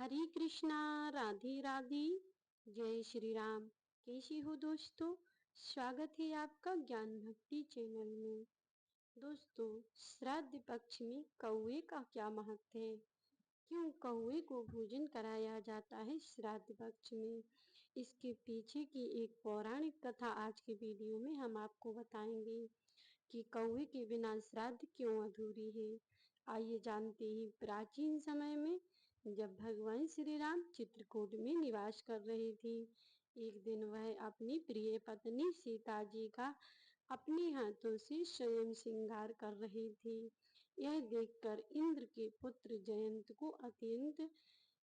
हरे कृष्णा, राधे राधे, जय श्री राम। कैसे हो दोस्तों? स्वागत है आपका ज्ञान भक्ति चैनल में। दोस्तों, श्राद्ध पक्ष में कौवे का क्या महत्व है? क्यों कौवे को भोजन कराया जाता है श्राद्ध पक्ष में? इसके पीछे की एक पौराणिक कथा आज के वीडियो में हम आपको बताएंगे कि कौवे के बिना श्राद्ध क्यों अधूरी है। आइए जानते हैं। प्राचीन समय में जब भगवान श्री राम चित्रकूट में निवास कर रहे थे, एक दिन वह अपनी प्रिय पत्नी सीता जी का अपने हाथों से स्वयं श्रृंगार कर रहे थे। यह देखकर इंद्र के पुत्र जयंत को अत्यंत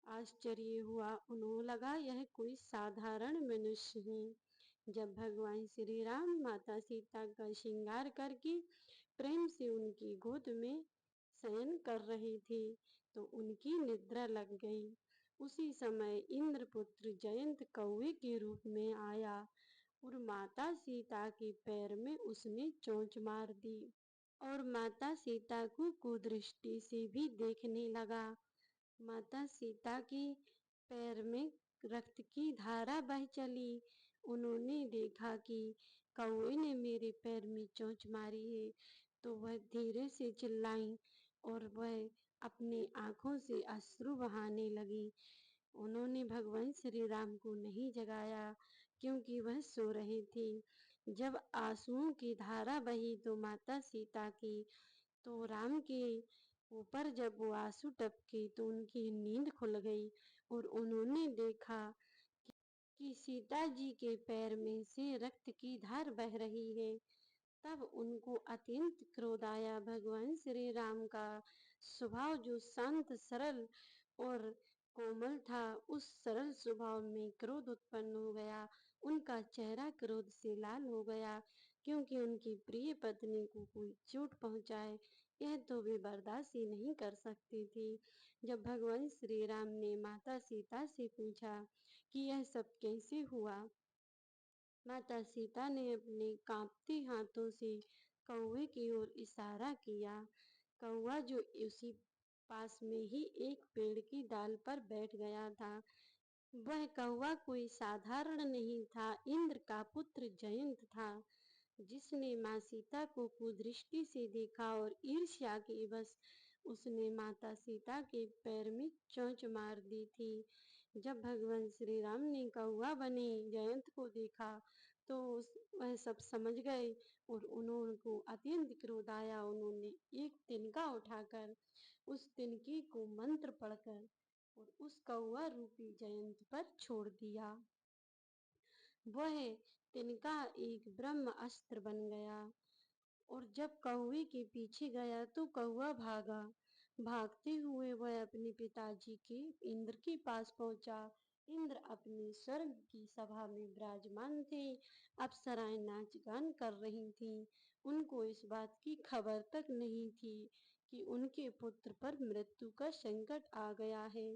आश्चर्य हुआ। उन्हें लगा यह कोई साधारण मनुष्य है। जब भगवान श्री राम माता सीता का श्रृंगार करके प्रेम से उनकी गोद में शयन कर रहे थे तो उनकी निद्रा लग गई। उसी समय इंद्रपुत्र जयंत कौवे के रूप में आया और माता सीता के पैर में उसने चोंच मार दी और माता सीता को कुदृष्टि से भी देखने लगा। माता सीता के पैर में रक्त की धारा बह चली। उन्होंने देखा कि कौवे ने मेरे पैर में चोंच मारी है तो वह धीरे से चिल्लाई और वह अपनी आंखों से अश्रु बहाने लगी। उन्होंने भगवान श्री राम को नहीं जगाया क्योंकि वह सो रहे थे। जब आंसुओं की धारा बही तो माता सीता की तो राम के ऊपर जब वो आंसू टपके तो उनकी नींद खुल गई और उन्होंने देखा कि सीता जी के पैर में से रक्त की धार बह रही है। तब उनको अत्यंत क्रोध आया। भगवान श्री राम का स्वभाव जो शांत सरल और कोमल था, उस सरल स्वभाव में क्रोध उत्पन्न हो गया। उनका चेहरा क्रोध से लाल हो गया क्योंकि उनकी प्रिय पत्नी को कोई चोट पहुंचाए, यह तो वे बर्दाश्त ही नहीं कर सकती थी। जब भगवान श्री राम ने माता सीता से पूछा कि यह सब कैसे हुआ, माता सीता ने अपने कांपते हाथों से कौवे की ओर इशारा किया। कौवा जो उसी पास में ही एक पेड़ की डाल पर बैठ गया था, वह कौवा कोई साधारण नहीं था, इंद्र का पुत्र जयंत था, जिसने माँ सीता को कुदृष्टि से देखा और ईर्ष्या के वश उसने माता सीता के पैर में चोंच मार दी थी। जब भगवान श्री राम ने कौवा बने जयंत को देखा तो वह सब समझ गए और उन्होंने अत्यंत क्रोध आया। उन्होंने एक तिनका उठाकर उस तिनके को मंत्र पढ़कर और उस कौवा रूपी जयंत पर छोड़ दिया। वह तिनका एक ब्रह्म अस्त्र बन गया और जब कौवे के पीछे गया तो कौवा भागा। भागते हुए वह अपने पिताजी के इंद्र के पास पहुंचा। इंद्र अपनी स्वर्ग की सभा में विराजमान थे। अप्सराएं नाच गान कर रही थीं। उनको इस बात की खबर तक नहीं थी कि उनके पुत्र पर मृत्यु का संकट आ गया है।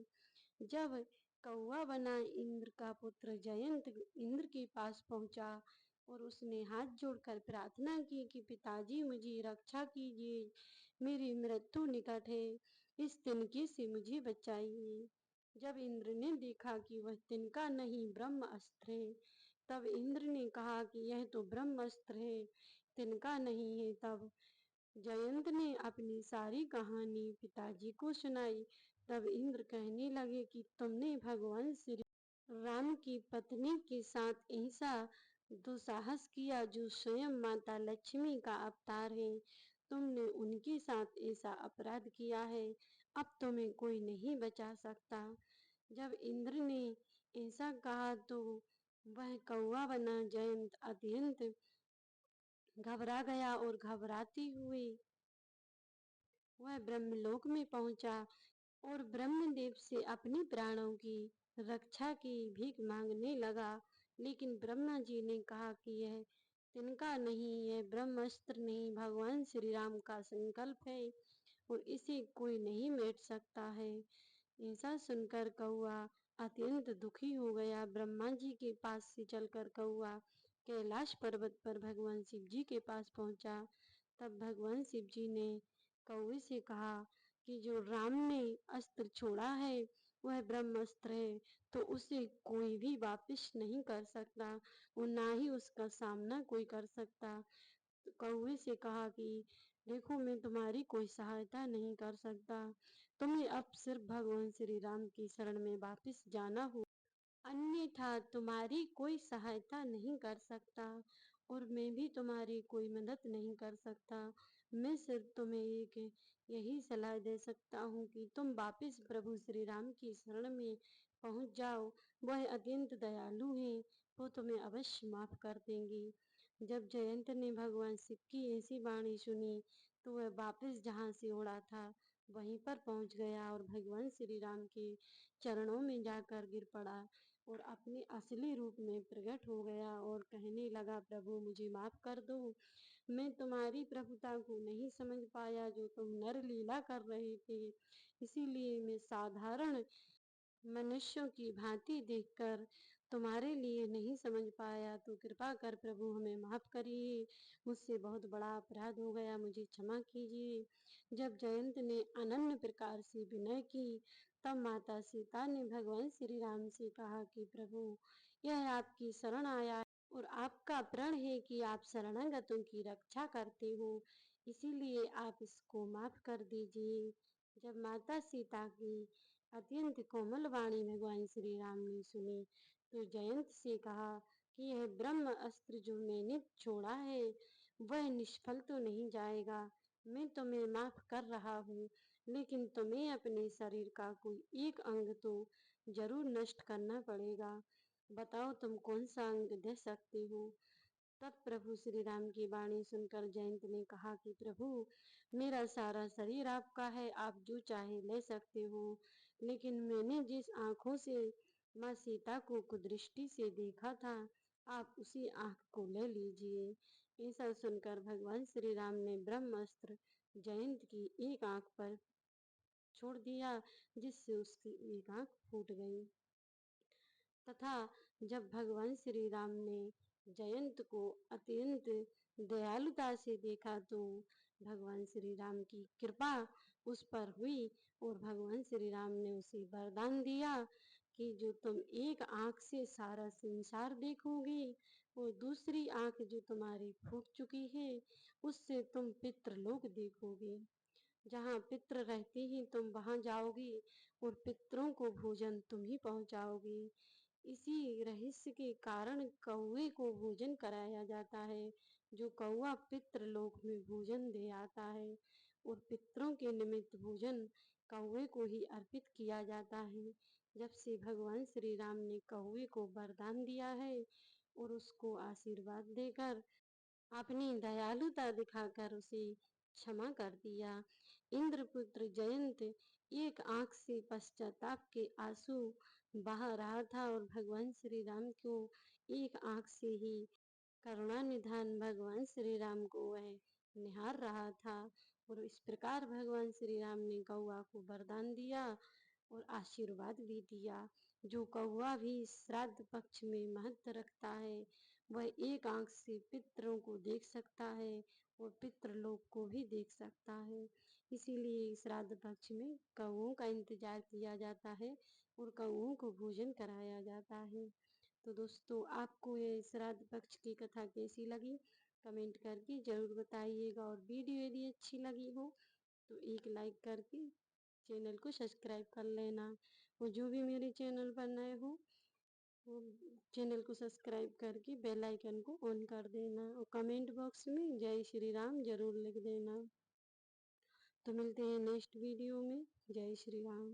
जब कौवा बना इंद्र का पुत्र जयंत इंद्र के पास पहुंचा और उसने हाथ जोड़कर प्रार्थना की कि पिताजी मुझे रक्षा कीजिए, मेरी मृत्यु निकट है, इस तिनके से मुझे बचाइए। जब इंद्र ने देखा कि वह तिनका नहीं ब्रह्म अस्त्र है, तब इंद्र ने कहा कि यह तो ब्रह्म अस्त्र है, तिनका नहीं है। तब जयंत ने अपनी सारी कहानी पिताजी को सुनाई। तब इंद्र कहने लगे कि तुमने भगवान श्री राम की पत्नी के साथ ऐसा दुस्साहस किया जो स्वयं माता लक्ष्मी का अवतार है। तुमने उनके साथ ऐसा अपराध किया है, अब तुम्हें कोई नहीं बचा सकता। जब इंद्र ने ऐसा कहा तो वह कौवा बना जयंत अत्यंत घबरा गया और घबराते हुए वह ब्रह्मलोक में पहुंचा और ब्रह्मदेव से अपने प्राणों की रक्षा की भीख मांगने लगा। लेकिन ब्रह्मा जी ने कहा कि यह तिनका नहीं, यह ब्रह्मास्त्र नहीं, भगवान श्री राम का संकल्प है और इसे कोई नहीं मिट सकता है। ऐसा सुनकर कौवा अत्यंत दुखी हो गया। ब्रह्मा जी के पास से चलकर कौवा कैलाश पर्वत पर भगवान शिव जी के पास पहुंचा। तब भगवान शिव जी ने कौवे से कहा कि जो राम ने अस्त्र छोड़ा है वह ब्रह्मास्त्र है, तो उसे कोई भी वापिस नहीं कर सकता और ना ही उसका सामना कोई कर सकता। तो कौवे से कहा कि देखो, मैं तुम्हारी कोई सहायता नहीं कर सकता, तुम्हें अब सिर्फ भगवान श्री राम की शरण में वापिस जाना हो, अन्यथा तुम्हारी कोई सहायता नहीं कर सकता और मैं भी तुम्हारी कोई मदद नहीं कर सकता। मैं सिर्फ तुम्हें एक यही सलाह दे सकता हूँ कि तुम वापिस प्रभु श्री राम की शरण में पहुंच जाओ। वह अत्यंत दयालु हैं, वो तुम्हें अवश्य माफ कर देंगे। जब जयंत ने भगवान शिव की ऐसी वाणी सुनी तो वह वापिस जहाँ से उड़ा था वहीं पर पहुंच गया और भगवान श्री राम के चरणों में जाकर गिर पड़ा और अपने असली रूप में प्रकट हो गया और कहने लगा, प्रभु मुझे माफ कर दो, मैं तुम्हारी प्रभुता को नहीं समझ पाया जो तुम नर लीला कर रहे थे, इसीलिए मैं साधारण मनुष्यों की भांति देखकर तुम्हारे लिए नहीं समझ पाया, तो कृपा कर प्रभु हमें माफ करिए, मुझसे बहुत बड़ा अपराध हो गया, मुझे क्षमा कीजिए। जब जयंत ने अनन्य प्रकार से विनय की तब माता सीता ने भगवान श्री राम से कहा कि प्रभु, यह आपकी शरण आया है और आपका प्रण है कि आप शरणागतों की रक्षा करते हो, इसीलिए आप इसको माफ कर दीजिए। जब माता सीता की अत्यंत कोमल वाणी भगवान श्री राम ने सुनी तो जयंत से कहा कि यह ब्रह्म अस्त्र जो मैंने छोड़ा है वह निष्फल तो नहीं जाएगा। मैं तुम्हें माफ कर रहा हूँ, लेकिन तुम्हें अपने शरीर का कोई एक अंग तो जरूर नष्ट करना पड़ेगा। बताओ तुम कौन सा अंग दे सकते हो। तब प्रभु श्री राम की वाणी सुनकर जयंत ने कहा कि प्रभु, मेरा सारा शरीर आपका है, आप जो चाहे ले सकते हो, लेकिन मैंने जिस आंखों से माँ सीता को कुदृष्टि से देखा था, आप उसी आंख को ले लीजिए। ऐसा सुनकर भगवान श्री राम ने ब्रह्मास्त्र जयंत की एक आंख पर छोड़ दिया, जिससे उसकी एक आंख फूट गई। तथा जब भगवान श्री राम ने जयंत को अत्यंत दयालुता से देखा तो भगवान श्री राम की कृपा उस पर हुई और भगवान श्री राम ने उसे वरदान दिया कि जो तुम एक आंख से सारा संसार देखोगी और दूसरी आंख जो तुम्हारी फूट चुकी है उससे तुम पितृलोक देखोगे। जहाँ पितृ रहते ही तुम वहां जाओगी और पितरों को भोजन तुम ही पहुंचाओगी। इसी रहस्य के कारण कौवे को भोजन कराया जाता है। जो कौवा पितृलोक में भोजन दे आता है और पितरों के निमित्त भोजन कौवे को ही अर्पित किया जाता है। जब से भगवान श्री राम ने कौवे को वरदान दिया है और उसको आशीर्वाद देकर अपनी दयालुता दिखाकर उसे क्षमा कर दिया। इंद्रपुत्र जयंत एक आंख से पश्चाताप के आंसू बहा रहा था और भगवान श्री राम को एक आंख से ही करुणा निधान भगवान श्री राम को वह निहार रहा था। और इस प्रकार भगवान श्री राम ने कौआ को वरदान दिया और आशीर्वाद भी दिया। जो कौआ भी श्राद्ध पक्ष में महत्व रखता है वह एक आंख से पितरों को देख सकता है और पितृलोक को भी देख सकता है। इसीलिए श्राद्ध पक्ष में कौओं का इंतजार किया जाता है और कौओं को भोजन कराया जाता है। तो दोस्तों, आपको ये श्राद्ध पक्ष की कथा कैसी लगी कमेंट करके जरूर बताइएगा और वीडियो यदि अच्छी लगी हो तो एक लाइक करके चैनल को सब्सक्राइब कर लेना और जो भी मेरे चैनल पर नए हो वो चैनल को सब्सक्राइब करके बेल आइकन को ऑन कर देना और कमेंट बॉक्स में जय श्री राम जरूर लिख देना। तो मिलते हैं नेक्स्ट वीडियो में। जय श्री राम।